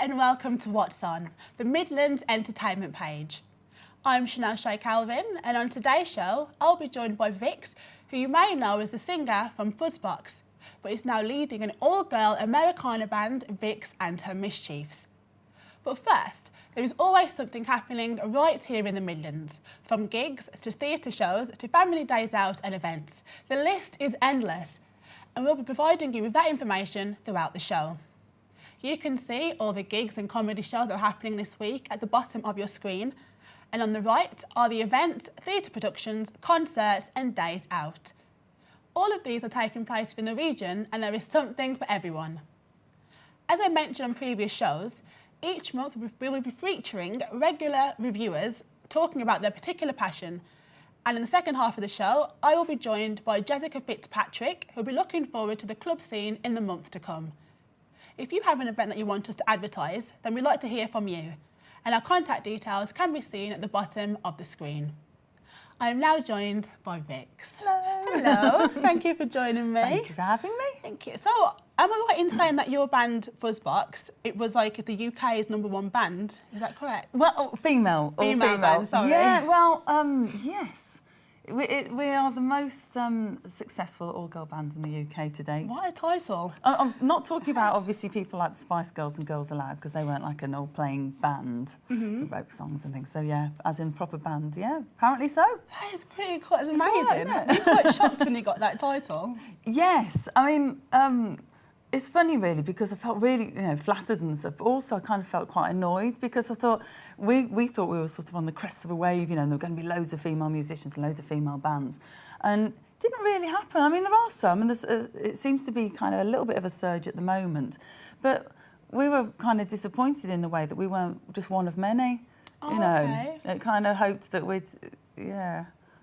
and welcome to What's On, the Midlands Entertainment page. I'm Chanel Shay Calvin, and on today's show, I'll be joined by Vix, who you may know as the singer from Fuzzbox, but is now leading an all-girl Americana band, Vix and her MsChiefs. But first, there is always something happening right here in the Midlands, from gigs to theatre shows to family days out and events. The list is endless, and we'll be providing you with that information throughout the show. You can see all the gigs and comedy shows that are happening this week at the bottom of your screen, and on the right are the events, theatre productions, concerts and days out. All of these are taking place within the region, and there is something for everyone. As I mentioned on previous shows, each month we will be featuring regular reviewers talking about their particular passion, and in the second half of the show I will be joined by Jessica Fitzpatrick, who will be looking forward to the club scene in the months to come. If you have an event that you want us to advertise, then we'd like to hear from you, and our contact details can be seen at the bottom of the screen. I am now joined by Vix. Hello. Hello, thank you for joining me. Thank you for having me. Thank you. So, am I right in saying that your band, Fuzzbox, it was like the UK's #1 band? Is that correct? Well, female. Female band, sorry. Yeah, well, yes. We are the most successful all-girl band in the UK to date. What a title. I'm not talking about, obviously, people like the Spice Girls and Girls Aloud, because they weren't like an all-playing band who wrote songs and things. So, yeah, as in proper band, yeah, apparently so. That is pretty cool. It's amazing. All right, Were you quite shocked when you got that title? Yes. I mean, it's funny, really, because I felt really, flattered and stuff, but also I kind of felt quite annoyed because I thought we thought we were sort of on the crest of a wave, and there were going to be loads of female musicians, loads of female bands, and it didn't really happen. I mean, there are some, and it seems to be kind of a little bit of a surge at the moment, but we were kind of disappointed in the way that we weren't just one of many. Okay. It kind of hoped that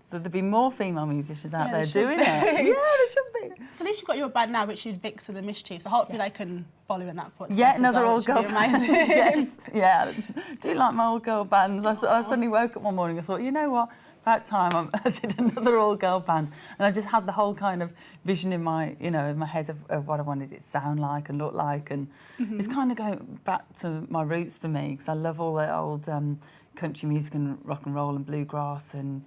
that there'd be more female musicians out there doing be. it. Yeah, there should be. So at least you've got your band now, which is Vix and the MsChiefs. So hopefully they can follow in that footstep. Yeah, another well, all-girl band. Yes, yeah. I do like my all-girl bands. I suddenly woke up one morning and thought, you know what? About time I did another all-girl band, and I just had the whole kind of vision in my, in my head of what I wanted it to sound like and look like, and it's kind of going back to my roots for me because I love all the old country music and rock and roll and bluegrass and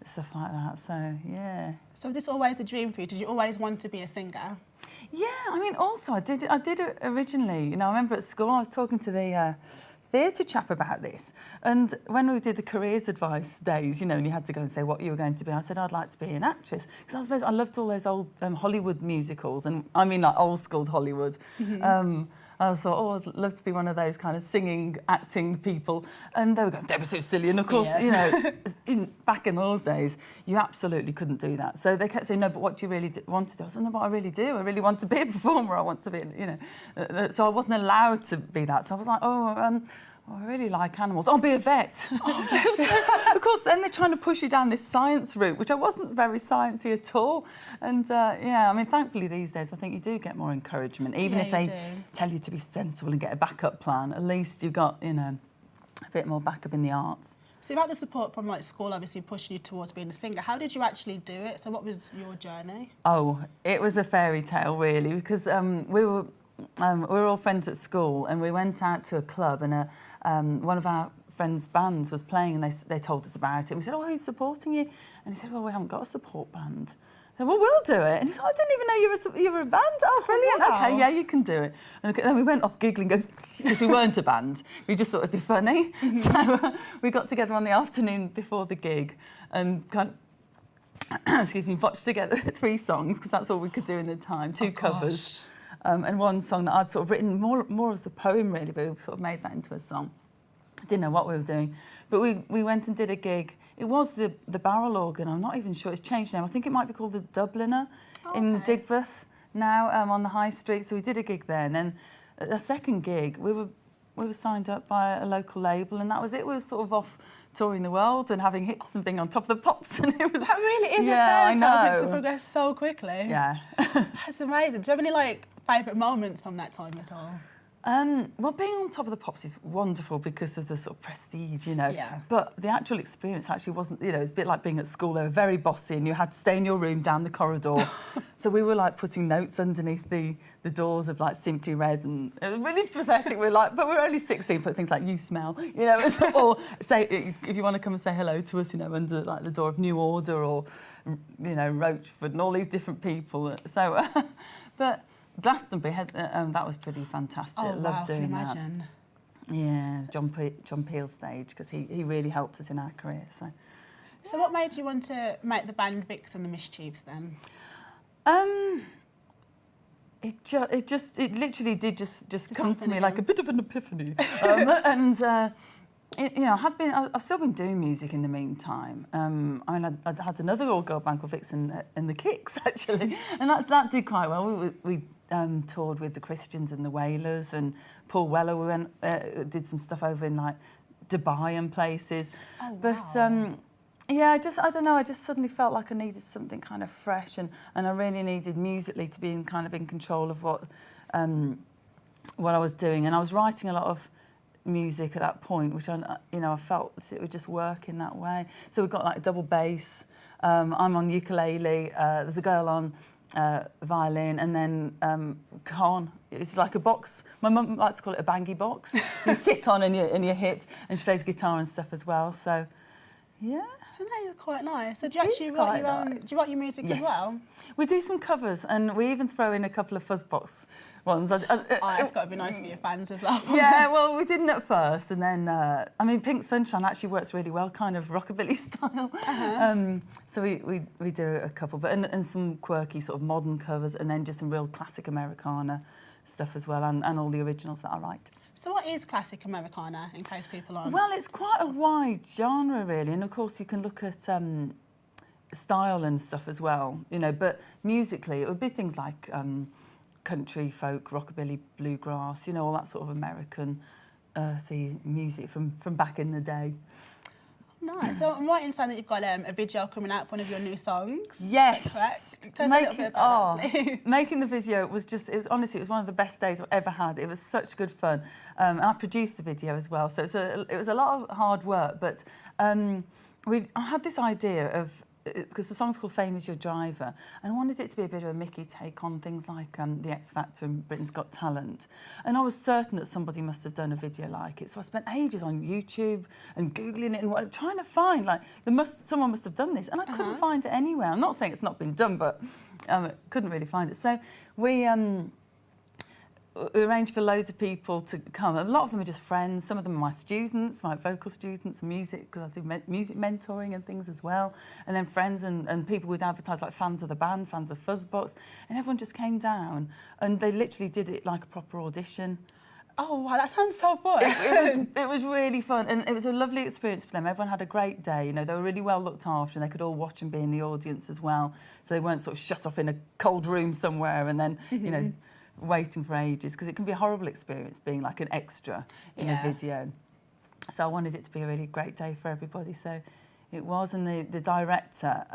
stuff like that. So yeah. So was this always a dream for you? Did you always want to be a singer? Yeah, I mean, also I did it originally. I remember at school I was talking to the theatre chap about this, and when we did the careers advice days, and you had to go and say what you were going to be, I said I'd like to be an actress because I suppose I loved all those old Hollywood musicals, and I mean like old school Hollywood. I thought, oh, I'd love to be one of those kind of singing, acting people. And they were going, they were so silly. And of course, back in those days, you absolutely couldn't do that. So they kept saying, no, but what do you really want to do? I said, no, but I really do. I really want to be a performer. I want to be, So I wasn't allowed to be that. So I was like, I really like animals. I'll be a vet. Oh, so, of course, then they're trying to push you down this science route, which I wasn't very sciencey at all. And I mean, thankfully these days, I think you do get more encouragement, even if they tell you to be sensible and get a backup plan. At least you've got, a bit more backup in the arts. So you had the support from school, obviously pushing you towards being a singer. How did you actually do it? So what was your journey? Oh, it was a fairy tale, really, because we were all friends at school, and we went out to a club, and one of our friends' bands was playing, and they told us about it. We said, oh, who's supporting you? And he said, well, we haven't got a support band. I said, well, we'll do it. And he said, I didn't even know you were a band. Oh, brilliant. Oh, wow. Okay, yeah, you can do it. And then we went off giggling, because we weren't a band. We just thought it'd be funny. So we got together on the afternoon before the gig and kind of, botched together 3 songs, because that's all we could do in the time, 2 covers. And one song that I'd sort of written more as a poem, really, but we sort of made that into a song. I didn't know what we were doing, but we went and did a gig. It was the barrel organ. I'm not even sure. It's changed now. I think it might be called the Dubliner in Digbeth now, on the High Street. So we did a gig there, and then a second gig, we were signed up by a local label, and that was it. We were sort of off touring the world and having hits and being on top of the pops, and it was. That really is a fairy tale to progress so quickly. Yeah. That's amazing. Do you have any favourite moments from that time at all? Well, being on Top of the Pops is wonderful because of the sort of prestige, you know. Yeah. But the actual experience actually wasn't, you know, it's a bit like being at school. They were very bossy and you had to stay in your room down the corridor. So we were like putting notes underneath the doors of like Simply Red, and it was really pathetic. We're like, but we're only 16, put things like "you smell," you know, or say if you want to come and say hello to us, you know, under like the door of New Order or, you know, Rochford and all these different people. So, but Glastonbury, that was pretty fantastic. Oh, I loved wow, doing can imagine. that. Yeah, John Peel stage, because he really helped us in our career. So what made you want to make the band Vix and the MsChiefs then? It literally did just come to me like a bit of an epiphany. You know, I've still been doing music in the meantime. I mean, I had another all-girl band called Vix and the Kicks, actually, and that did quite well. We toured with the Christians and the Wailers and Paul Weller. We went, did some stuff over in like Dubai and places. Oh, wow. But yeah, I don't know, I just suddenly felt like I needed something kind of fresh, and I really needed musically to be in control of what I was doing. And I was writing a lot of music at that point, which I felt it would just work in that way. So we've got like double bass, I'm on ukulele, there's a girl on violin, and then Con, it's like a box. My mum likes to call it a bangy box. You sit on and you hit, and she plays guitar and stuff as well. So yeah. So that is quite nice. So do you actually write your own? Do you write your music as well? We do some covers, and we even throw in a couple of Fuzzbox ones. It's got to be nice for your fans as well. Yeah, well, we didn't at first, and then I mean, Pink Sunshine actually works really well, kind of rockabilly style. So we do a couple, but and some quirky sort of modern covers, and then just some real classic Americana stuff as well, and all the originals that I write. So what is classic Americana, in case people aren't? Well, it's quite a wide genre, really, and of course you can look at style and stuff as well, you know, but musically it would be things like country, folk, rockabilly, bluegrass, you know, all that sort of American earthy music from back in the day. Nice. So I'm right in saying that you've got a video coming out for one of your new songs. Yes. Correct. Tell us a little bit about that, please. Making the video was honestly, it was one of the best days I've ever had. It was such good fun. I produced the video as well, so it was a lot of hard work, but I had this idea of, because the song's called Fame Is Your Driver, and I wanted it to be a bit of a Mickey take on things like the X Factor and Britain's Got Talent. And I was certain that somebody must have done a video like it. So I spent ages on YouTube and Googling it and trying to find, like, someone must have done this. And I couldn't find it anywhere. I'm not saying it's not been done, but couldn't really find it. So we arranged for loads of people to come. A lot of them are just friends. Some of them are my students, my vocal students, and music, because I do music mentoring and things as well. And then friends and people with advertised, like fans of the band, fans of Fuzzbox. And everyone just came down and they literally did it like a proper audition. Oh, wow, that sounds so fun. It was really fun, and it was a lovely experience for them. Everyone had a great day. You know, they were really well looked after, and they could all watch and be in the audience as well. So they weren't sort of shut off in a cold room somewhere and then, you know, waiting for ages, because it can be a horrible experience being like an extra in a video. So I wanted it to be a really great day for everybody. So it was, and the director,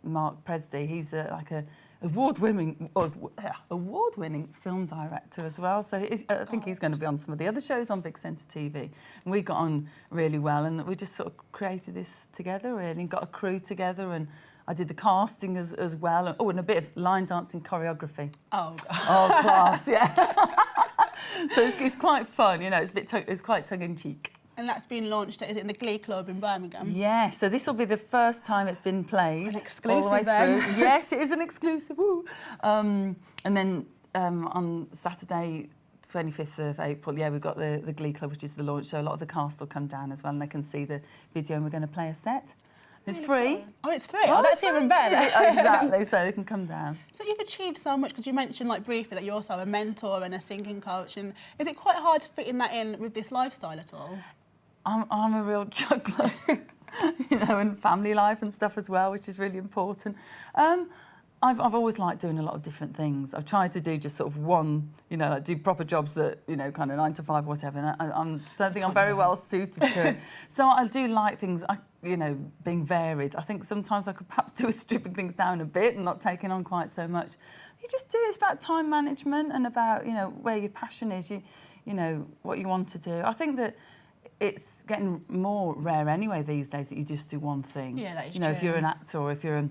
Mark Presdy, he's like a award-winning film director as well. So I think he's going to be on some of the other shows on Big Centre TV. And we got on really well, and we just sort of created this together, really, and got a crew together, and I did the casting as well. And a bit of line dancing choreography. Oh, class, yeah. So it's quite fun, you know, it's quite tongue-in-cheek. And that's been launched, is it in the Glee Club in Birmingham? Yeah, so this will be the first time it's been played. An exclusive all the way then. through. Yes, it is an exclusive, woo. And then on Saturday, 25th of April, we've got the Glee Club, which is the launch, so a lot of the cast will come down as well, and they can see the video, and we're going to play a set. It's free. Cool. Oh, it's free. Oh, that's even better. Yeah, exactly, so they can come down. So you've achieved so much, because you mentioned like briefly that you're also a mentor and a singing coach, and is it quite hard to fit in that in with this lifestyle at all? I'm a real juggler, you know, and family life and stuff as well, which is really important. I've always liked doing a lot of different things. I've tried to do just sort of one, you know, like do proper jobs that, you know, kind of 9 to 5, whatever. And I don't think I'm very well suited to it. So I do like things, you know, being varied. I think sometimes I could perhaps do with stripping things down a bit and not taking on quite so much. You just do, it's about time management and about, you know, where your passion is. you know, what you want to do. I think that it's getting more rare anyway these days that you just do one thing. Yeah, that is You know, true. if you're an actor or if you're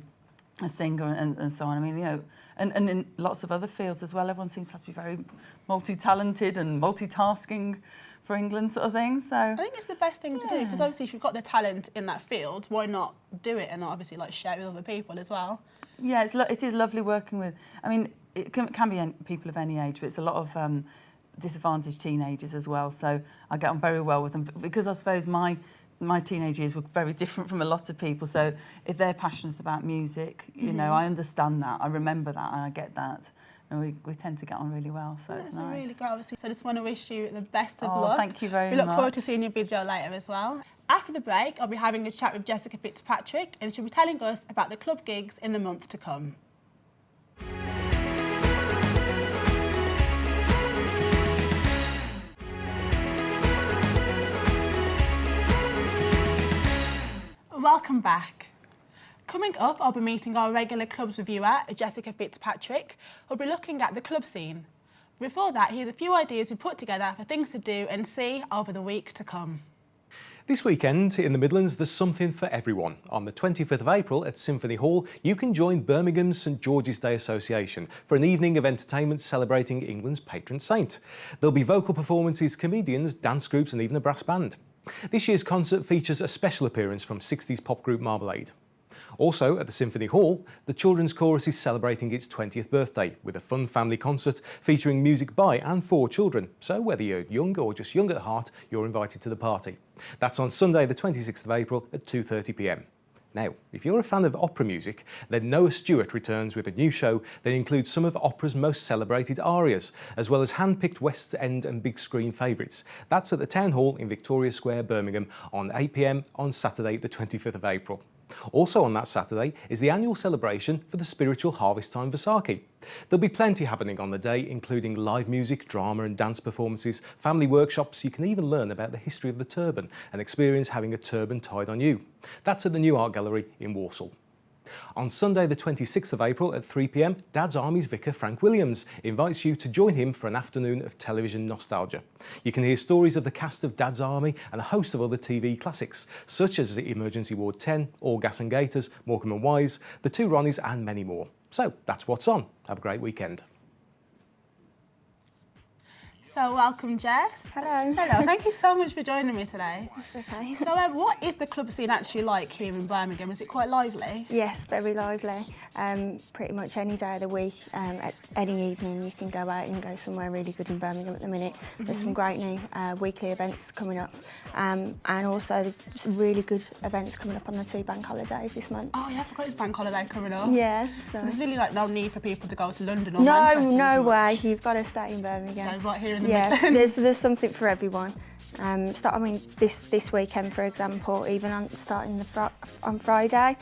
a singer and so on. I mean, you know, and in lots of other fields as well, everyone seems to have to be very multi-talented and multitasking for England sort of thing. So I think it's the best thing to do, because obviously if you've got the talent in that field, why not do it and obviously like share it with other people as well? yeah, it is lovely working with. I mean, it can be people of any age, but it's a lot of disadvantaged teenagers as well. So I get on very well with them because I suppose my teenage years were very different from a lot of people. So if they're passionate about music, you know, I understand that, I remember that, and I get that. And we tend to get on really well, so it's nice. Really great, obviously. So I just want to wish you the best of Oh, luck. thank you very We look much. forward to seeing your video later as well. After the break, I'll be having a chat with Jessica Fitzpatrick, and she'll be telling us about the club gigs in the month to come. Welcome back. Coming up, I'll be meeting our regular clubs reviewer, Jessica Fitzpatrick, who'll be looking at the club scene. Before that, here's a few ideas we put together for things to do and see over the week to come. This weekend in the Midlands, there's something for everyone. On the 25th of April at Symphony Hall, you can join Birmingham's St George's Day Association for an evening of entertainment celebrating England's patron saint. There'll be vocal performances, comedians, dance groups and even a brass band. This year's concert features a special appearance from 60s pop group Marmalade. Also at the Symphony Hall, the Children's Chorus is celebrating its 20th birthday with a fun family concert featuring music by and for children. So whether you're young or just young at heart, you're invited to the party. That's on Sunday the 26th of April at 2:30 p.m. Now, if you're a fan of opera music, then Noah Stewart returns with a new show that includes some of opera's most celebrated arias, as well as hand-picked West End and big screen favourites. That's at the Town Hall in Victoria Square, Birmingham on 8 p.m. on Saturday the 25th of April. Also on that Saturday is the annual celebration for the spiritual Harvest Time Vaisakhi. There'll be plenty happening on the day, including live music, drama and dance performances, family workshops. You can even learn about the history of the turban and experience having a turban tied on you. That's at the New Art Gallery in Walsall. On Sunday the 26th of April at 3 p.m, Dad's Army's vicar Frank Williams invites you to join him for an afternoon of television nostalgia. You can hear stories of the cast of Dad's Army and a host of other TV classics, such as Emergency Ward 10, All Gas and Gators, Morecambe and Wise, The Two Ronnies and many more. So that's what's on. Have a great weekend. So welcome, Jess. Hello. Hello, thank you so much for joining me today. That's okay. So what is the club scene actually like here in Birmingham? Is it quite lively? Yes, very lively. Pretty much any day of the week, at any evening you can go out and go somewhere really good in Birmingham at the minute. There's some great new weekly events coming up, and also there's some really good events coming up on the 2 bank holidays this month. Oh yeah, I've got this bank holiday coming up. Yeah. So there's really like no need for people to go to London or Manchester. No way. You've got to stay in Birmingham. So right here in the Yeah, Midlands. there's something for everyone. This weekend, for example, even starting on Friday,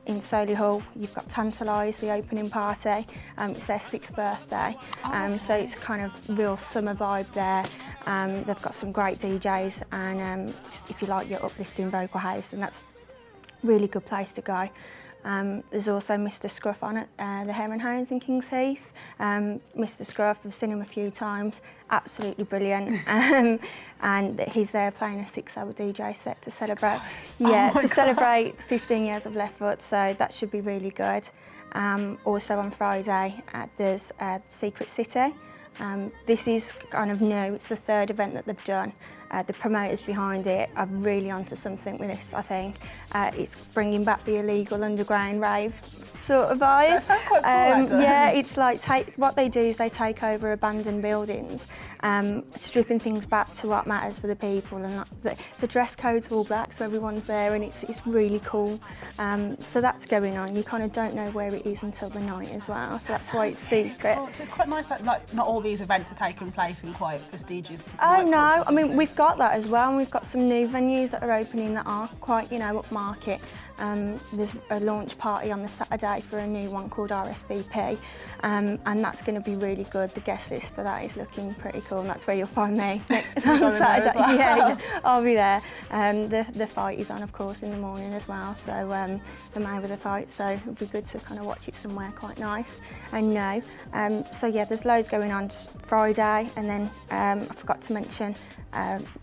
in Solly Hall, you've got Tantalise, the opening party. It's their 6th birthday, so it's kind of real summer vibe there. They've got some great DJs, and if you like your uplifting vocal house, then that's a really good place to go. There's also Mr Scruff on at the Hare and Hounds in Kings Heath. Mr Scruff, I've seen him a few times, absolutely brilliant. And he's there playing a 6-hour DJ set to celebrate, celebrate 15 years of Left Foot, so that should be really good. Also on Friday, there's Secret City. This is kind of new, it's the 3rd event that they've done. The promoters behind it are really onto something with this, I think. It's bringing back the illegal underground rave sort of vibe. That sounds quite cool, yeah, it's like what they do is they take over abandoned buildings, stripping things back to what matters for the people, and the dress code's all black, so everyone's there, and it's really cool. So that's going on. You kind of don't know where it is until the night as well, so that's why it's secret. Oh, so it's quite nice that like not all these events are taking place in quite prestigious. Oh no, I mean we've got that as well, and we've got some new venues that are opening that are quite, upmarket. There's a launch party on the Saturday for a new one called RSVP, and that's going to be really good. The guest list for that is looking pretty cool, and that's where you'll find me on Saturday. Well. Yeah, I'll be there. The fight is on, of course, in the morning as well, so the Mayweather fight, so it'll be good to kind of watch it somewhere quite nice and know. So yeah, there's loads going on Friday, and then I forgot to mention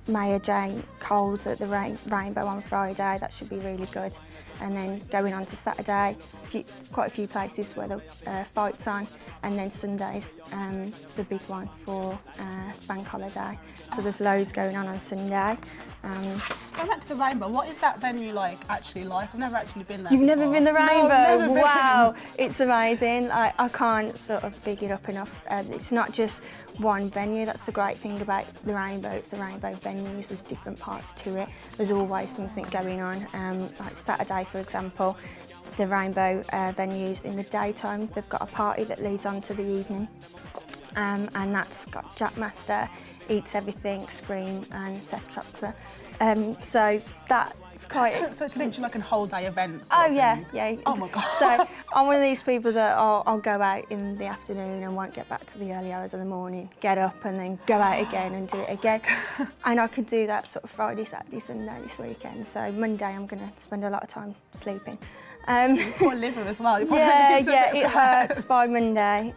Mayor Jane Cole's at the Rainbow on Friday. That should be really good. And then going on to Saturday, quite a few places where the fight's on, and then Sunday's the big one for bank holiday. So there's loads going on Sunday. Going back to the Rainbow, what is that venue like? I've never actually been there. You've before. never been the Rainbow? No, I've never been. Wow, it's amazing. I can't sort of big it up enough. It's not just one venue. That's the great thing about the Rainbow. It's the Rainbow venues. There's different parts to it. There's always something going on. Like Saturday, for example, the Rainbow venues in the daytime, they've got a party that leads on to the evening. And that's got Jackmaster, Eats Everything, Scream and Seth Troxler. So that's quite... So it's literally like a whole day event. Oh yeah, yeah. Oh my God. So I'm one of these people that I'll go out in the afternoon and won't get back to the early hours of the morning, get up and then go out again and do it again. And I could do that sort of Friday, Saturday, Sunday this weekend. So Monday I'm going to spend a lot of time sleeping. Poor liver as well. Yeah, it hurts by Monday.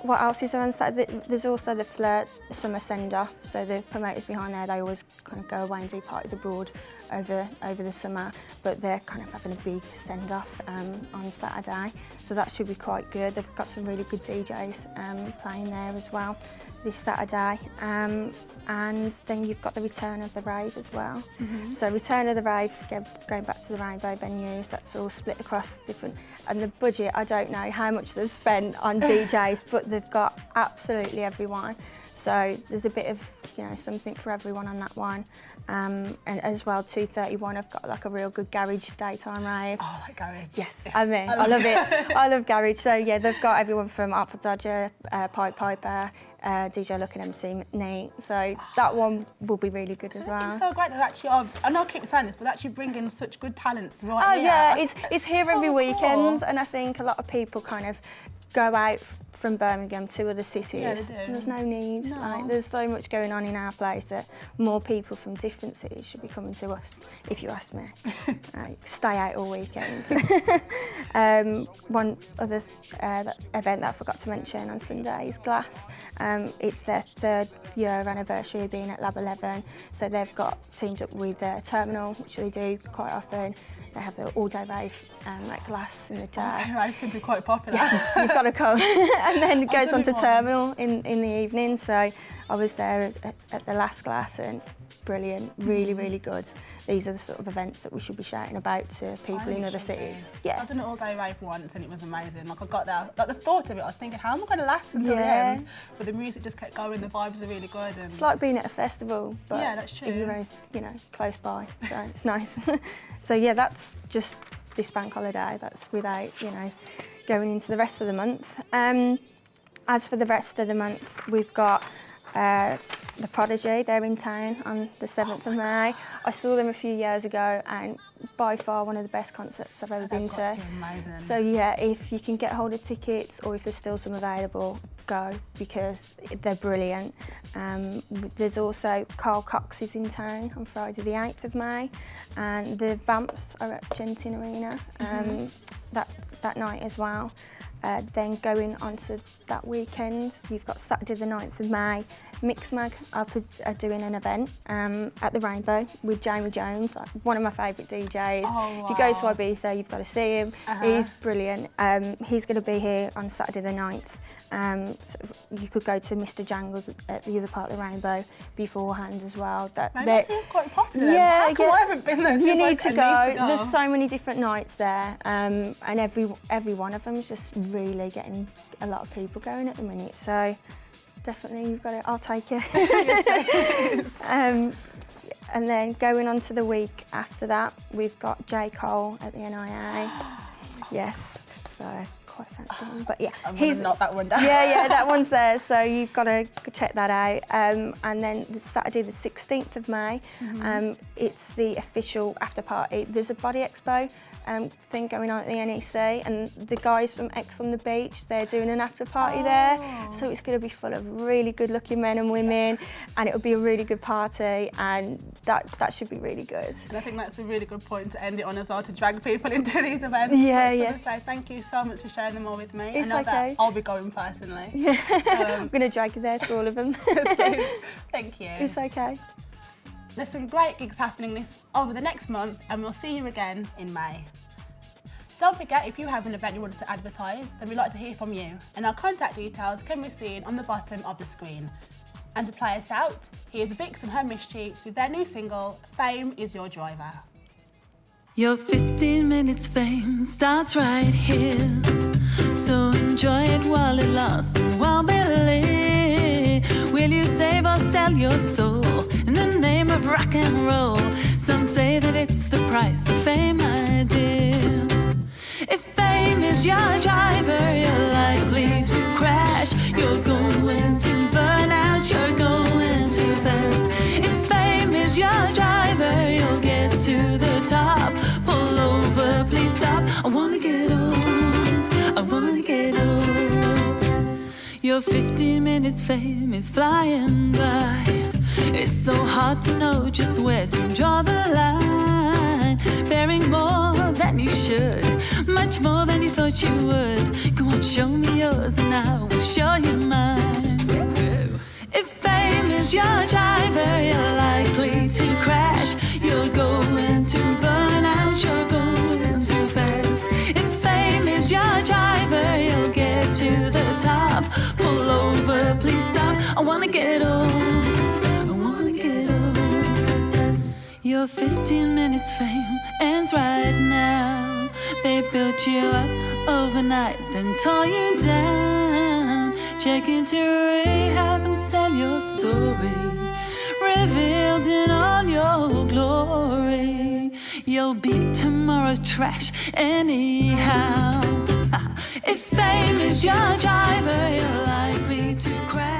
What else is there on Saturday? There's also the Flirt Summer Send-Off. So the promoters behind there, they always kind of go away and do parties abroad over the summer, but they're kind of having a big send-off on Saturday. So that should be quite good. They've got some really good DJs playing there as well this Saturday. And then you've got the Return of the Rave as well. So Return of the Rave, going back to the Rainbow venues, that's all split across different, and the budget, I don't know how much they've spent on DJs, but they've got absolutely everyone. So there's a bit of, something for everyone on that one. And as well, 231 have got like a real good garage daytime rave. Oh, like garage. Yes, I love it. I love garage. So yeah, they've got everyone from Artful Dodger, Pied Piper, DJ Luck and MC McNeat. So that one will be really good as well. It's so great that actually, I know I keep saying this, but actually bringing such good talents right here. Yeah, it's here every cool. weekend, and I think a lot of people kind of go out from Birmingham to other cities. Yeah, they do. There's no need. No. Like, there's so much going on in our place that more people from different cities should be coming to us, if you ask me. Stay out all weekend. One other event that I forgot to mention on Sunday is Glass. It's their 3rd year anniversary of being at Lab 11. So they've got teamed up with Terminal, which they do quite often. They have the all-day rave at Glass in the day. All-day rave seems to be quite popular. Yeah, you've got to come. And then it goes on to Terminal in the evening. So I was there at the last Glass, and brilliant, really, really good. These are the sort of events that we should be shouting about to people in other cities. Yeah. I've done an all-day rave once and it was amazing. Like I got there, like the thought of it, I was thinking, how am I going to last until the end? But the music just kept going, the vibes are really good. And it's like being at a festival, but yeah, that's true. you're close by, so it's nice. So yeah, that's just this bank holiday. That's without, going into the rest of the month. As for the rest of the month, we've got The Prodigy. They're in town on the 7th of May. I saw them a few years ago, and by far one of the best concerts I've ever been to. Amazing. So yeah, if you can get hold of tickets, or if there's still some available, go, because they're brilliant. There's also Carl Cox is in town on Friday the 8th of May, and the Vamps are at Genting Arena that night as well. Then going on to that weekend, you've got Saturday the 9th of May, Mixmag are doing an event at the Rainbow with Jamie Jones, like one of my favourite DJs. Oh, wow. If you go to Ibiza, you've got to see him. He's brilliant. He's going to be here on Saturday the 9th. So you could go to Mr Jangles at the other part of the Rainbow beforehand as well. That seems quite popular. Yeah, How come I haven't been there? You need to go. There's so many different nights there, and every one of them is just really getting a lot of people going at the minute. So definitely, you've got it. I'll take it. And then going on to the week after that, we've got J. Cole at the NIA. Yes, so quite fancy one, but yeah. I'm going to knock that one down. Yeah, that one's there, so you've got to check that out. And then the Saturday the 16th of May, it's the official after party. There's a body expo thing going on at the NEC, and the guys from X on the Beach, they're doing an after party there, so it's going to be full of really good looking men and women, and it'll be a really good party, and that should be really good. And I think that's a really good point to end it on as well, to drag people into these events. Yeah. So thank you so much for sharing them all with me. It's I know okay. that I'll be going personally. I'm going to drag you there to all of them. Thank you. It's okay. There's some great gigs happening over the next month, and we'll see you again in May. Don't forget, if you have an event you want us to advertise, then we'd like to hear from you, and our contact details can be seen on the bottom of the screen. And to play us out, here's Vix and her MsChiefs with their new single, Fame Is Your Driver. Your 15 minutes fame starts right here, so enjoy it while it lasts and while believe. Will you save or sell your soul in the name of rock and roll? Some say that it's the price of fame, my dear. If fame is your driver, you're likely to crash. You're going to burn out, you're going too fast. If fame is your driver, you'll get to the top. Pull over, please stop. I wanna get off, I wanna get off. Your 15 minutes fame is flying by. It's so hard to know just where to draw the line. Bearing more than you should, much more than you thought you would. Go on, show me yours and I will show you mine. If fame is your driver, you're likely to crash. You're going to burn out, you're going too fast. If fame is your driver, you'll get to the top. Pull over, please stop. I wanna get off, I wanna get off. Your 15 minutes fame ends right now. They built you up overnight, then tore you down. Check into rehab and sell your story, revealed in all your glory. You'll be tomorrow's trash anyhow. If fame is your driver, you're likely to crash.